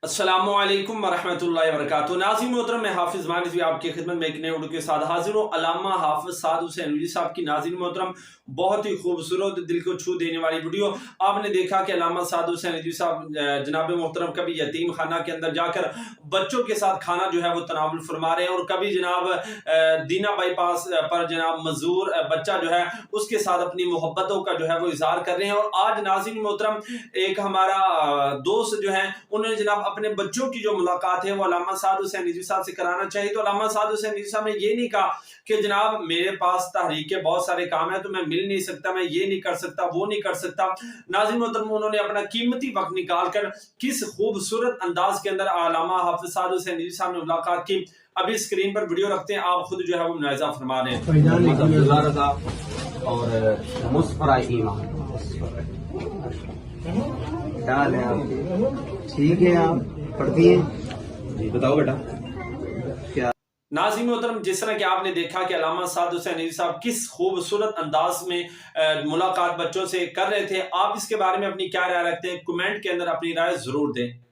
अस्सलामु अलैकुम वरहमतुल्लाहि वबरकातुहू। नाज़रीन मोहतरम, मैं हाफिज़ मानिस आपकी खिदमत में एक नए वीडियो के साथ हाजिर हूँ। अल्लामा हाफिज़ साद हुसैन नदवी साहब की नाज़रीन मोहतरम बहुत ही खूबसूरत दिल को छू देने वाली वीडियो। आपने देखा कि अल्लामा साद हुसैन नदवी साहब जनाब मोहतरम कभी यतीम खाना के अंदर जाकर बच्चों के साथ खाना जो है वो तनावुल फरमा रहे हैं, और कभी जनाब दीना बाईपास पर जनाब मजदूर बच्चा जो है उसके साथ अपनी मोहब्बतों का जो है वो इजहार कर रहे हैं। और आज नाज़रीन मोहतरम एक हमारा दोस्त जो है उन्होंने जनाब अपने बच्चों की जो मुलाकात है वो अल्लामा साद हुसैन नदवी साहब से कराना चाहिए। तो अल्लामा साद हुसैन नदवी साहब ने ये नहीं कहा कि जनाब मेरे पास तहरीक के बहुत सारे काम है तो मैं मिल नहीं सकता, मैं ये नहीं कर सकता, वो नहीं कर सकता। नाज़रीन मोहतरम, उन्होंने अपना कीमती वक्त निकाल कर किस खूबसूरत अंदाज के अंदर अल्लामा हाफिज़ साद हुसैन नदवी साहब ने मुलाकात की। अभी स्क्रीन पर वीडियो रखते हैं, आप खुद जो है वो मुलाहिज़ा फरमा रहे हैं। और मुस्फरा ईमान क्या हाल है आप? ठीक है, आप पढ़ती हैं जी? बताओ बेटा क्या। नाज़रीन मोहतरम, जिस तरह कि आपने देखा कि अल्लामा साद हुसैन नदवी साहब किस खूबसूरत अंदाज में मुलाकात बच्चों से कर रहे थे, आप इसके बारे में अपनी क्या राय रखते हैं? कमेंट के अंदर अपनी राय जरूर दें।